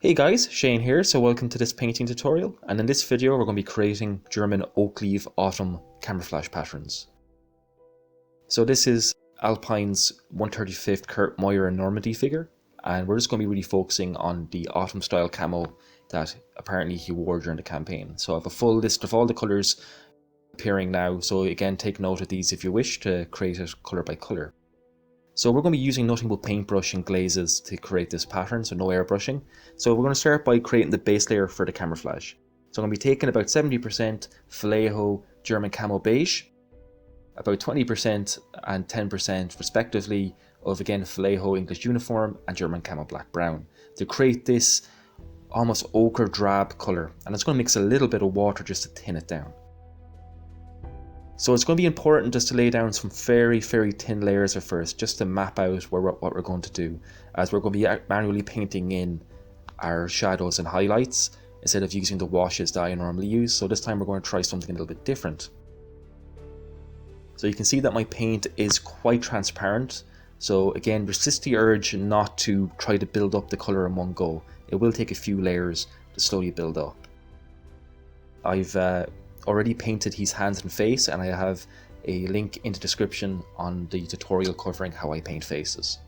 Hey guys, Shane here, so welcome to this painting tutorial, and in this video we're going to be creating German oak leaf autumn camouflage patterns. So this is Alpine's 135th Kurt Meyer and Normandy figure, and we're just going to be really focusing on the autumn style camo that apparently he wore during the campaign. So I have a full list of all the colours appearing now, so again take note of these if you wish to create it colour by colour. So we're going to be using nothing but paintbrush and glazes to create this pattern, so no airbrushing. So we're going to start by creating the base layer for the camouflage. So I'm going to be taking about 70% Vallejo German Camo Beige, about 20% and 10% respectively of again Vallejo English Uniform and German Camo Black Brown to create this almost ochre drab colour, and it's going to mix a little bit of water just to thin it down. So it's going to be important just to lay down some very thin layers at first, just to map out what we're going to do, as we're going to be manually painting in our shadows and highlights instead of using the washes that I normally use. So this time we're going to try something a little bit different. So you can see that my paint is quite transparent. So again, resist the urge not to try to build up the colour in one go. It will take a few layers to slowly build up. I've already painted his hands and face, and I have a link in the description on the tutorial covering how I paint faces.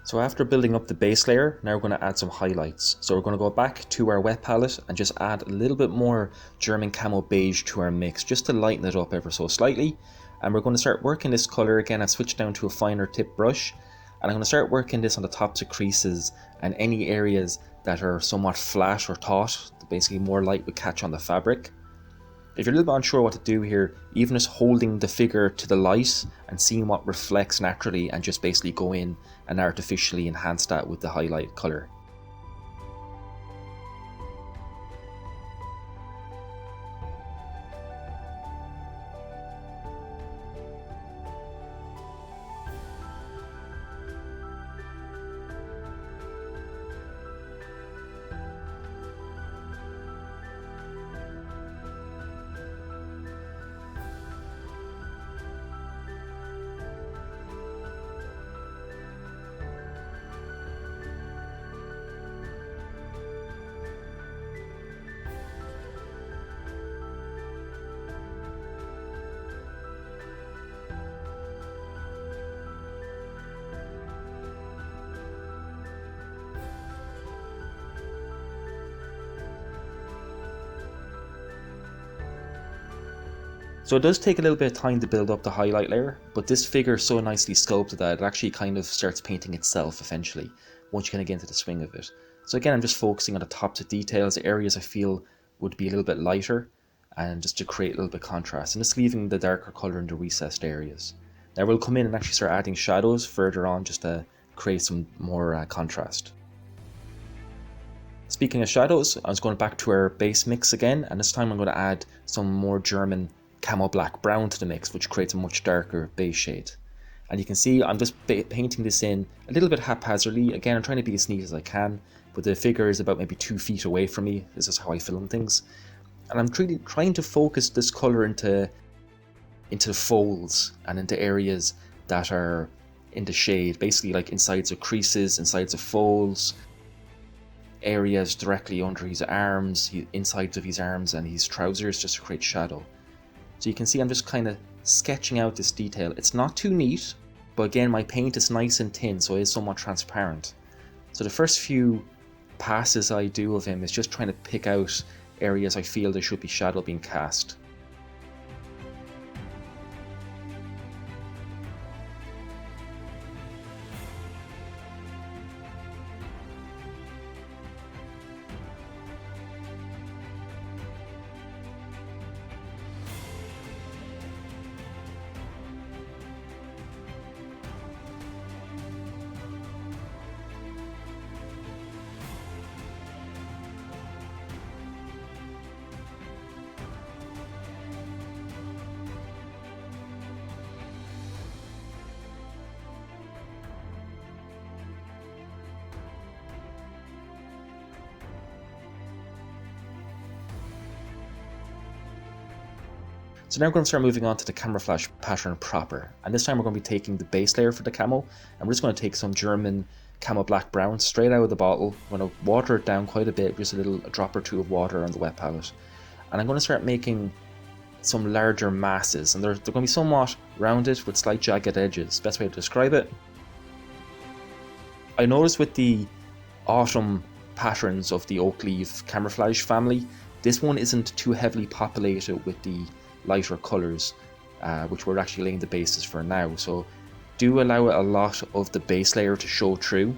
So after building up the base layer, now we're going to add some highlights. So we're going to go back to our wet palette and just add a little bit more German Camo Beige to our mix, just to lighten it up ever so slightly. And we're going to start working this colour again. I've switched down to a finer tip brush, and I'm going to start working this on the tops of creases and any areas that are somewhat flat or taut, basically more light would catch on the fabric. If you're a little bit unsure what to do here, even just holding the figure to the light and seeing what reflects naturally, and just basically go in and artificially enhance that with the highlight colour. So it does take a little bit of time to build up the highlight layer, but this figure is so nicely sculpted that it actually kind of starts painting itself eventually, once you kind of get into the swing of it. So again, I'm just focusing on the tops of details, areas I feel would be a little bit lighter, and just to create a little bit of contrast, and just leaving the darker colour in the recessed areas. Now we'll come in and actually start adding shadows further on, just to create some more contrast. Speaking of shadows, I was going back to our base mix again, and this time I'm going to add some more German Camo Black Brown to the mix, which creates a much darker beige shade. And you can see I'm just painting this in a little bit haphazardly. Again, I'm trying to be as neat as I can, but the figure is about maybe 2 feet away from me. This is how I film things. And I'm trying to focus this colour into the folds and into areas that are in the shade, basically like insides of creases, insides of folds, areas directly under his arms, insides of his arms and his trousers, just to create shadow. So you can see I'm just kind of sketching out this detail. It's not too neat, but again my paint is nice and thin, so it is somewhat transparent. So the first few passes I do of him is just trying to pick out areas I feel there should be shadow being cast. So now we're going to start moving on to the camouflage pattern proper, and this time we're going to be taking the base layer for the camo, and we're just going to take some German camo black brown straight out of the bottle. I'm going to water it down quite a bit, just a drop or two of water on the wet palette, and I'm going to start making some larger masses, and they're going to be somewhat rounded with slight jagged edges, best way to describe it. I noticed with the autumn patterns of the oak leaf camouflage family, this one isn't too heavily populated with the lighter colours, which we're actually laying the basis for now, so do allow a lot of the base layer to show through.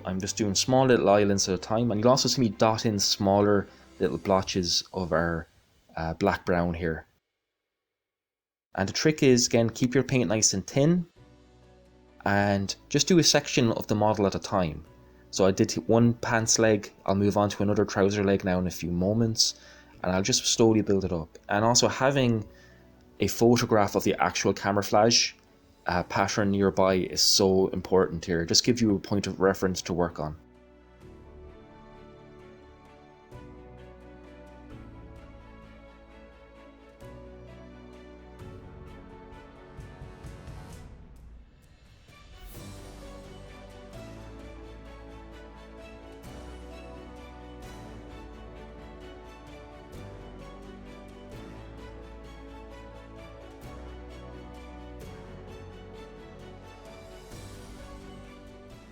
I'm just doing small little islands at a time, and you'll also see me dot in smaller little blotches of our black brown here. And the trick is, again, keep your paint nice and thin and just do a section of the model at a time. So I did one pants leg, I'll move on to another trouser leg now in a few moments, and I'll just slowly build it up. And also having a photograph of the actual camouflage pattern nearby is so important here. It just gives you a point of reference to work on.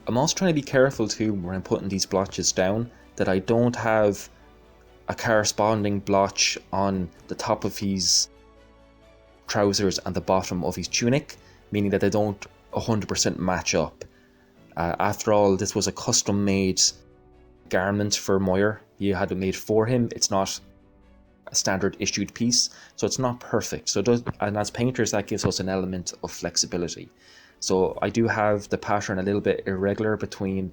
I'm also trying to be careful too when I'm putting these blotches down that I don't have a corresponding blotch on the top of his trousers and the bottom of his tunic, meaning that they don't 100% match up. After all, this was a custom made garment for Meyer. He had it made for him. It's not a standard issued piece, so it's not perfect. So it does, and as painters, that gives us an element of flexibility. So I do have the pattern a little bit irregular between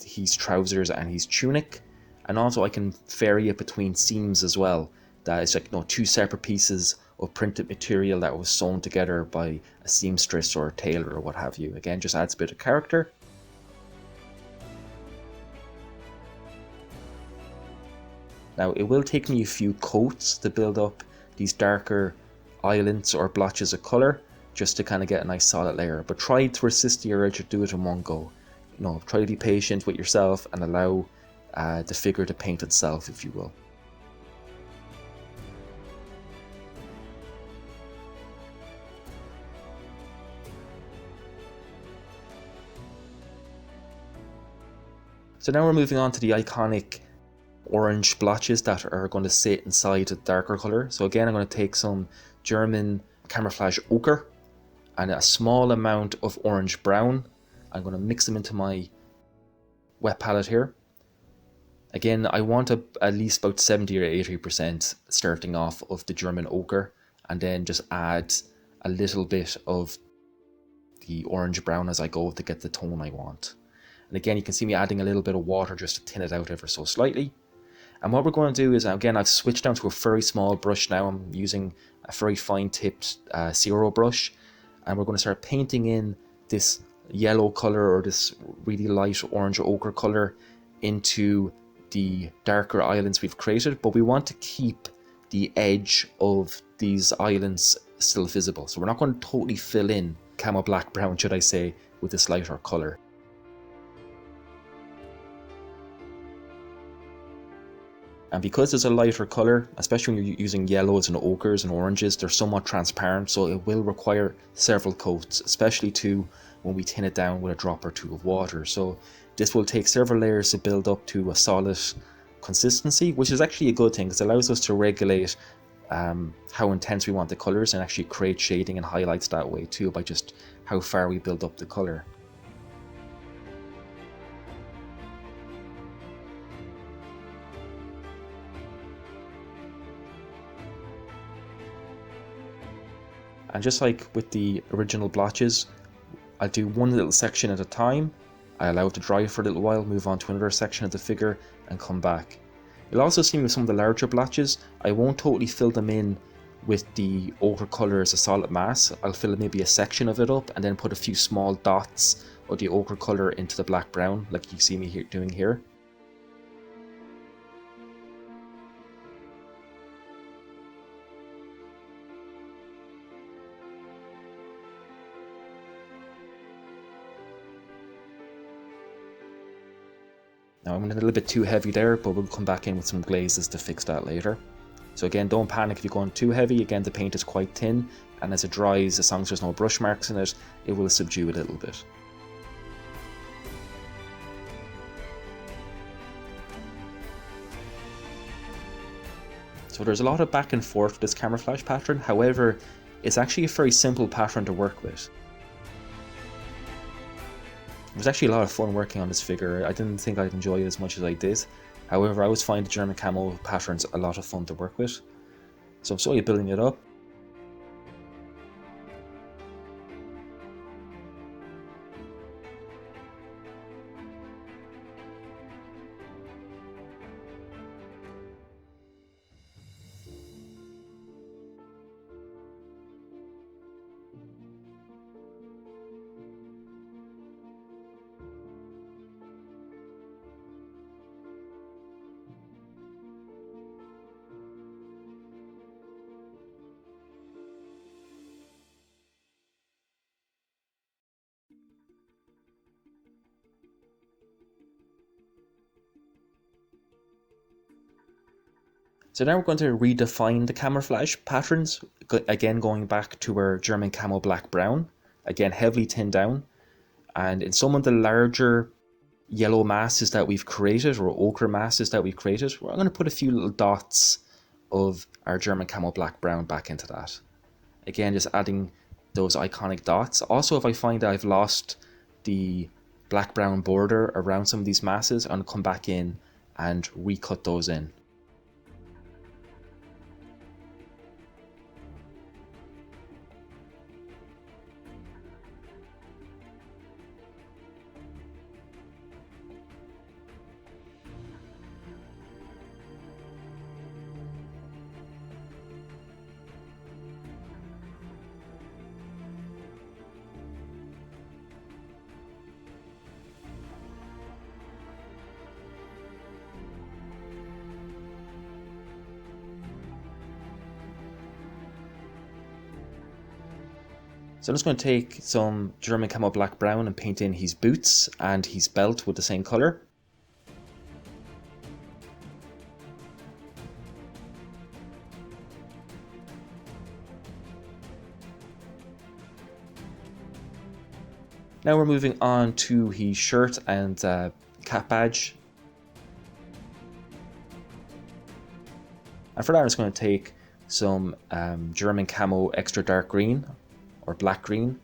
his trousers and his tunic, and also I can vary it between seams as well. That is like, you know, two separate pieces of printed material that was sewn together by a seamstress or a tailor or what have you. Again, just adds a bit of character. Now it will take me a few coats to build up these darker islands or blotches of colour, just to kind of get a nice solid layer, but try to resist the urge to do it in one go. You know, try to be patient with yourself and allow the figure to paint itself, if you will. So now we're moving on to the iconic orange blotches that are going to sit inside a darker colour. So again, I'm going to take some German camouflage ochre and a small amount of orange brown. I'm going to mix them into my wet palette here. Again, I want at least about 70 or 80% starting off of the German ochre, and then just add a little bit of the orange brown as I go to get the tone I want. And again, you can see me adding a little bit of water just to thin it out ever so slightly. And what we're going to do is, again, I've switched down to a very small brush now. I'm using a very fine tipped zero brush. And we're going to start painting in this yellow color or this really light orange ochre color into the darker islands we've created, but we want to keep the edge of these islands still visible. So we're not going to totally fill in camo black brown, should I say, with this lighter color. And because there's a lighter colour, especially when you're using yellows and ochres and oranges, they're somewhat transparent, so it will require several coats, especially too when we tin it down with a drop or two of water. So this will take several layers to build up to a solid consistency, which is actually a good thing because it allows us to regulate how intense we want the colours and actually create shading and highlights that way too, by just how far we build up the colour. And just like with the original blotches, I'll do one little section at a time. I allow it to dry for a little while, move on to another section of the figure, and come back. You'll also see me with some of the larger blotches. I won't totally fill them in with the ochre colour as a solid mass. I'll fill maybe a section of it up and then put a few small dots of the ochre colour into the black brown, like you see me here doing here. Now I'm a little bit too heavy there, but we'll come back in with some glazes to fix that later. So again, don't panic if you're going too heavy. Again, the paint is quite thin, and as it dries, as long as there's no brush marks in it, it will subdue a little bit. So there's a lot of back and forth with this camouflage pattern. However, it's actually a very simple pattern to work with. It was actually a lot of fun working on this figure. I didn't think I'd enjoy it as much as I did. However, I always find the German camo patterns a lot of fun to work with. So I'm slowly building it up. So now we're going to redefine the camouflage patterns, again going back to our German camo black brown, again heavily tinned down, and in some of the larger yellow masses that we've created, or ochre masses that we've created, we're going to put a few little dots of our German camo black brown back into that. Again, just adding those iconic dots. Also, if I find that I've lost the black brown border around some of these masses, I'm going to come back in and recut those in. So I'm just going to take some German camo black brown and paint in his boots and his belt with the same colour. Now we're moving on to his shirt and cap badge. And for that I'm just going to take some German camo extra dark green or black green.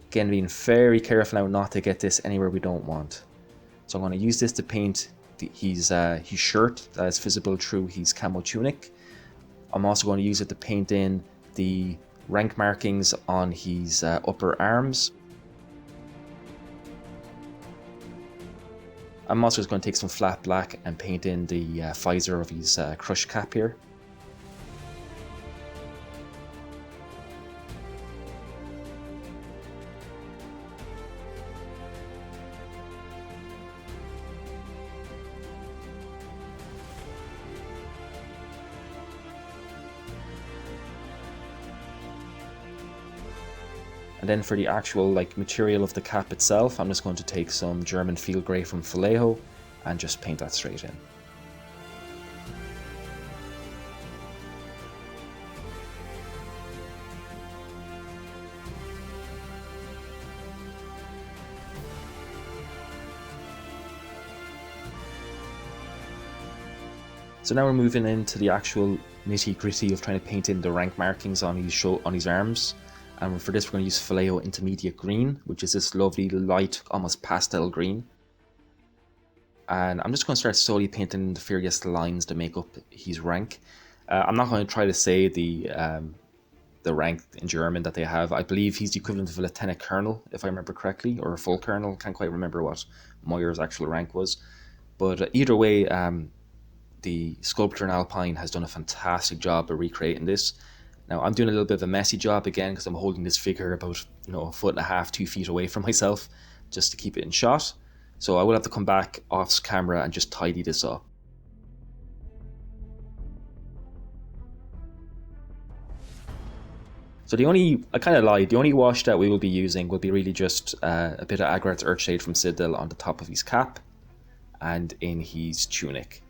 Again, being very careful now not to get this anywhere we don't want. So I'm going to use this to paint his shirt that is visible through his camo tunic. I'm also going to use it to paint in the rank markings on his upper arms. I'm also just going to take some flat black and paint in the visor of his crush cap here. And then for the actual material of the cap itself, I'm just going to take some German field grey from Vallejo and just paint that straight in. So now we're moving into the actual nitty-gritty of trying to paint in the rank markings on his arms. And for this we're going to use Vallejo Intermediate Green, which is this lovely light, almost pastel green. And I'm just going to start slowly painting the various lines to make up his rank. I'm not going to try to say the rank in German that they have. I believe he's the equivalent of a lieutenant colonel, if I remember correctly, or a full colonel. Can't quite remember what Meyer's actual rank was. But either way, the sculptor in Alpine has done a fantastic job of recreating this. Now I'm doing a little bit of a messy job again because I'm holding this figure about, you know, 1.5 to 2 feet away from myself just to keep it in shot. So I will have to come back off camera and just tidy this up. So the only wash that we will be using will be really just a bit of Agrat's Earthshade from Citadel on the top of his cap and in his tunic.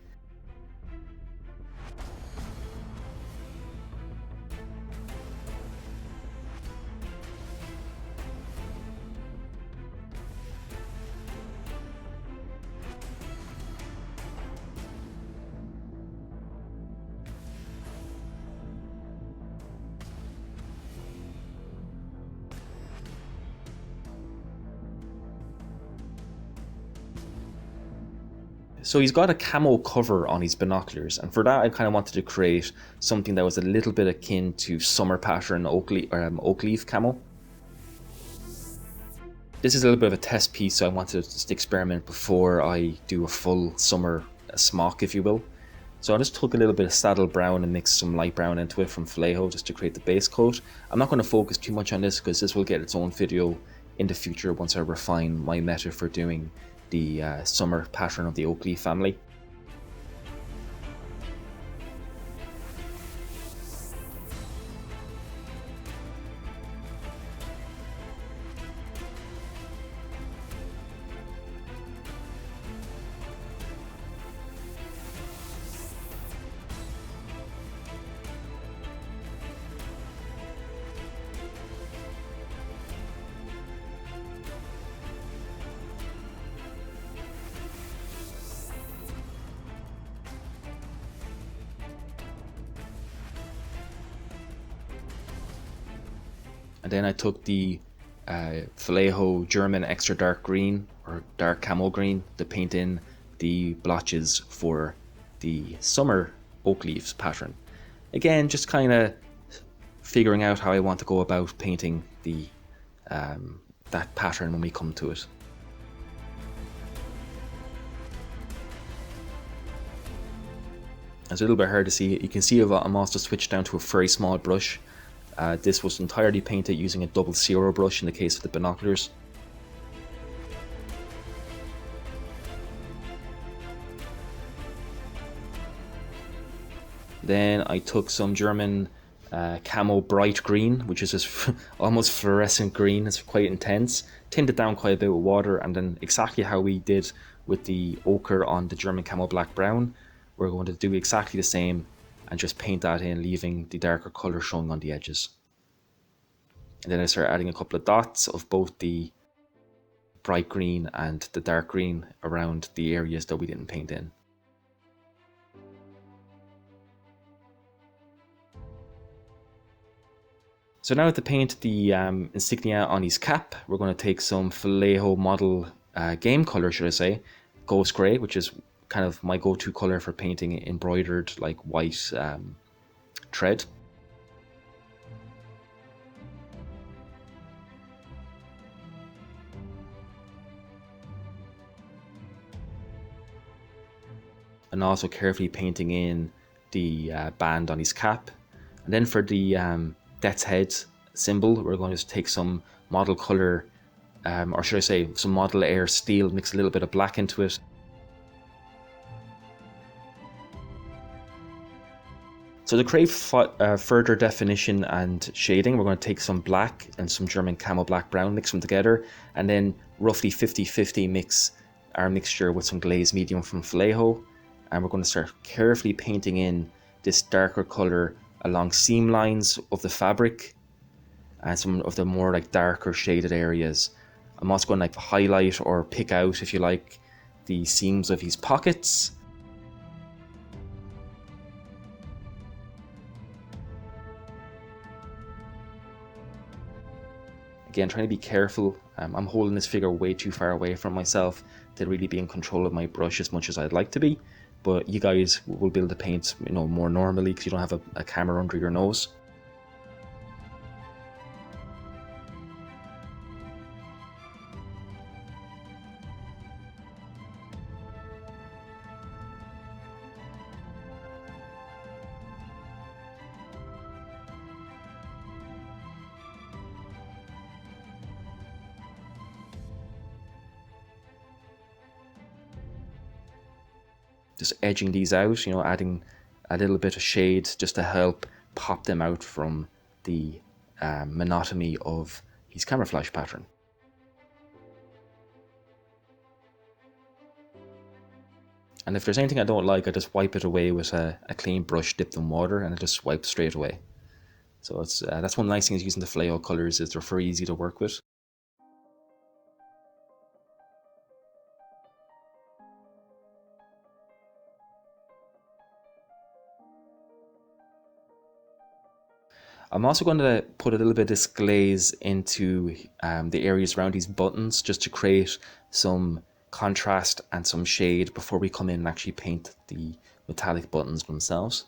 So he's got a camo cover on his binoculars, and for that I kind of wanted to create something that was a little bit akin to summer pattern oak leaf camo. This is a little bit of a test piece, so I wanted to just experiment before I do a full summer smock, if you will. So I just took a little bit of saddle brown and mixed some light brown into it from Vallejo just to create the base coat. I'm not going to focus too much on this because this will get its own video in the future once I refine my method for doing the summer pattern of the oak leaf family. And then I took the Vallejo German extra dark green or dark camo green to paint in the blotches for the summer oak leaves pattern. Again, just kind of figuring out how I want to go about painting the that pattern when we come to it. It's a little bit hard to see. You can see I'm also switched down to a very small brush. This was entirely painted using a 00 brush in the case of the binoculars. Then I took some German camo bright green, which is just almost fluorescent green. It's quite intense. Tinted down quite a bit with water, and then exactly how we did with the ochre on the German camo black brown, we're going to do exactly the same and just paint that in, leaving the darker colour showing on the edges. And then I start adding a couple of dots of both the bright green and the dark green around the areas that we didn't paint in. So now to paint the insignia on his cap, we're going to take some Vallejo model game colour, should I say, Ghost Grey, which is kind of my go-to colour for painting embroidered like white thread. And also carefully painting in the band on his cap. And then for the Death's Head symbol, we're going to take some model colour, or should I say some model air steel, mix a little bit of black into it. So to create further definition and shading, we're going to take some black and some German camo black brown, mix them together, and then roughly 50-50 mix our mixture with some glazed medium from Vallejo. And we're going to start carefully painting in this darker colour along seam lines of the fabric and some of the more like darker shaded areas. I'm also going to like highlight or pick out, if you like, the seams of his pockets. Again, trying to be careful. I'm holding this figure way too far away from myself to really be in control of my brush as much as I'd like to be. But you guys will be able to paint, you know, more normally because you don't have a camera under your nose. just edging these out, you know, adding a little bit of shade just to help pop them out from the monotony of his camouflage pattern. And if there's anything I don't like, I just wipe it away with a clean brush dipped in water, and it just wipes straight away. So it's that's one nice thing is using the Flail colours, is they're very easy to work with. I'm also going to put a little bit of this glaze into the areas around these buttons, just to create some contrast and some shade before we come in and actually paint the metallic buttons themselves.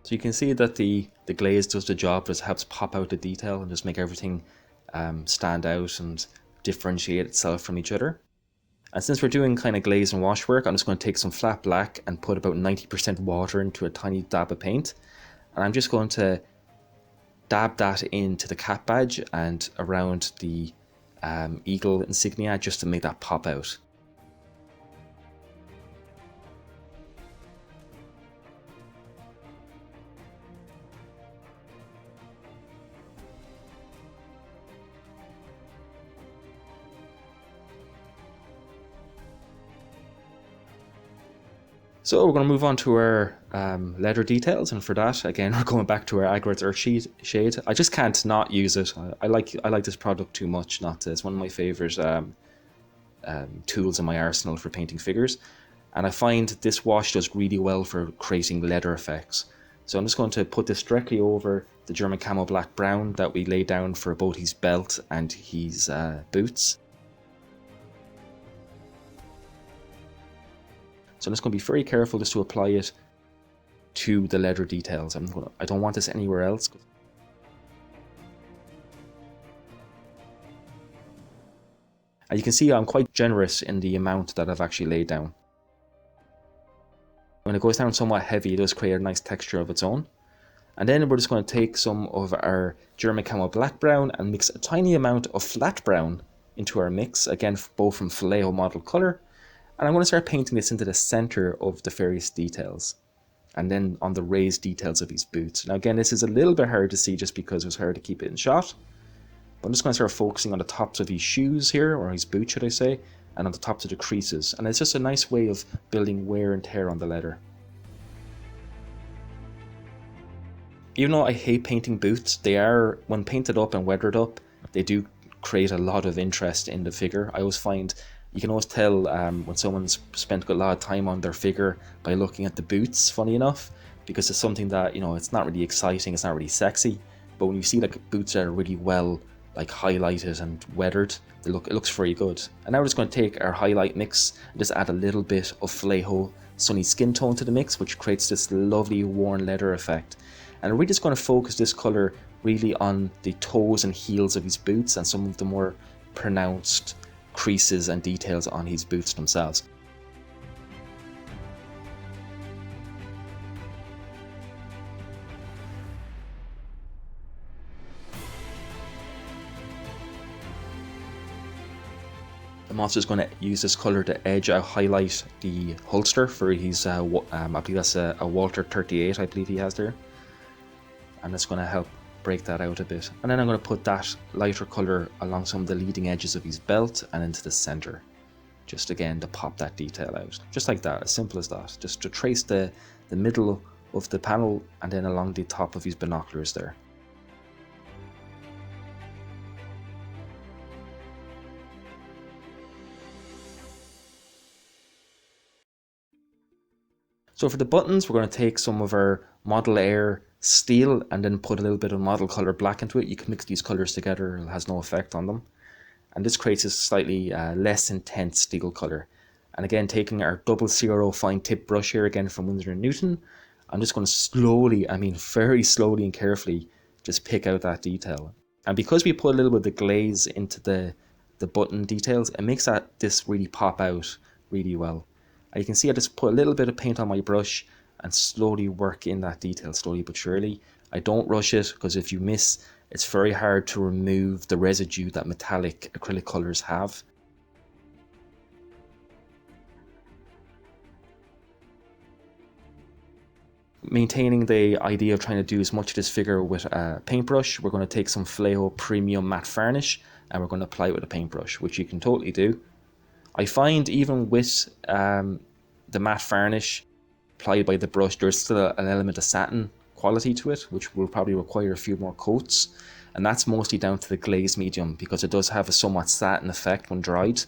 So you can see that the glaze does the job, just helps pop out the detail and just make everything stand out and differentiate itself from each other. And since we're doing kind of glaze and wash work, I'm just going to take some flat black and put about 90% water into a tiny dab of paint. And I'm just going to dab that into the cap badge and around the eagle insignia, just to make that pop out. So we're going to move on to our leather details, and for that, again, we're going back to our Agrod's Earth shade. I just can't not use it. I like this product too much not to. It's one of my favourite tools in my arsenal for painting figures, and I find this wash does really well for creating leather effects. So I'm just going to put this directly over the German camo black brown that we laid down for both his belt and his boots. So I'm just going to be very careful just to apply it to the leather details. I don't want this anywhere else. And you can see I'm quite generous in the amount that I've actually laid down. When it goes down somewhat heavy, it does create a nice texture of its own. And then we're just going to take some of our German camo black brown and mix a tiny amount of flat brown into our mix, again both from Vallejo model color. And I'm going to start painting this into the center of the various details, and then on the raised details of his boots. Now again, this is a little bit hard to see just because it was hard to keep it in shot. But I'm just going to start focusing on the tops of his shoes here, or his boots should I say, and on the tops of the creases. And it's just a nice way of building wear and tear on the leather. Even though I hate painting boots, they are, when painted up and weathered up, they do create a lot of interest in the figure. I always find you can always tell when someone's spent a lot of time on their figure by looking at the boots, funny enough, because it's something that, you know, it's not really exciting, it's not really sexy, but when you see like boots that are really well like highlighted and weathered, it looks very good. And now we're just going to take our highlight mix and just add a little bit of Vallejo Sunny Skin Tone to the mix, which creates this lovely worn leather effect. And we're just going to focus this colour really on the toes and heels of his boots and some of the more pronounced creases and details on his boots themselves. I'm also just going to use this colour to edge out, highlight the holster for his, I believe that's a Walter 38, I believe he has there. And it's going to help break that out a bit. And then I'm going to put that lighter colour along some of the leading edges of his belt and into the centre. Just again to pop that detail out. Just like that, as simple as that. Just to trace the middle of the panel and then along the top of his binoculars there. So for the buttons, we're going to take some of our Model Air steel and then put a little bit of model color black into it. You can mix these colors together, it has no effect on them. and this creates a slightly less intense steel colour. And again, taking our 00 fine tip brush here again from Winsor & Newton, I'm just going to slowly, I mean very slowly and carefully, just pick out that detail. And because we put a little bit of the glaze into the button details, it makes this really pop out really well. And you can see I just put a little bit of paint on my brush and slowly work in that detail, slowly but surely. I don't rush it, because if you miss, it's very hard to remove the residue that metallic acrylic colours have. Maintaining the idea of trying to do as much of this figure with a paintbrush, we're going to take some Vallejo Premium Matte Varnish and we're going to apply it with a paintbrush, which you can totally do. I find even with the matte varnish applied by the brush, there's still an element of satin quality to it, which will probably require a few more coats, and that's mostly down to the glaze medium, because it does have a somewhat satin effect when dried.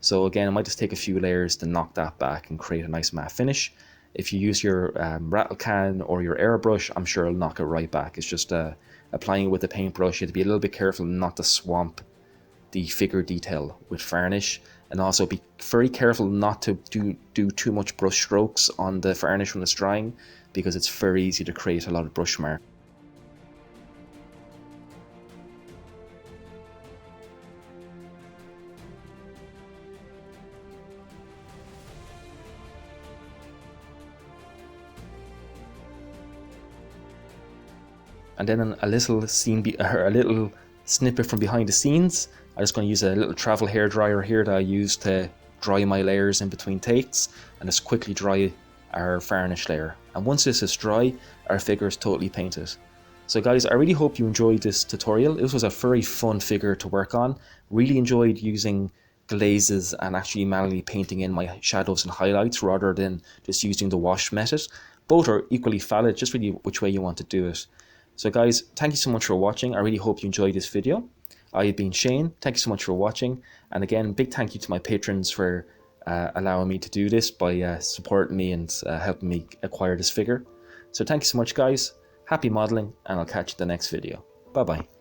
So again, I might just take a few layers to knock that back and create a nice matte finish. If you use your rattle can or your airbrush, I'm sure it'll knock it right back. It's just applying it with the paintbrush. You have to be a little bit careful not to swamp the figure detail with varnish, and also be very careful not to do too much brush strokes on the varnish when it's drying, because it's very easy to create a lot of brush mark. And then a little a little snippet from behind the scenes. I'm just going to use a little travel hair dryer here that I use to dry my layers in between takes, and just quickly dry our varnish layer. And once this is dry, our figure is totally painted. So guys, I really hope you enjoyed this tutorial. This was a very fun figure to work on. Really enjoyed using glazes and actually manually painting in my shadows and highlights rather than just using the wash method. Both are equally valid, just really which way you want to do it. So guys, thank you so much for watching. I really hope you enjoyed this video. I have been Shane. Thank you so much for watching. And again, big thank you to my patrons for allowing me to do this by supporting me and helping me acquire this figure. So thank you so much guys. Happy modeling, and I'll catch you in the next video. Bye bye.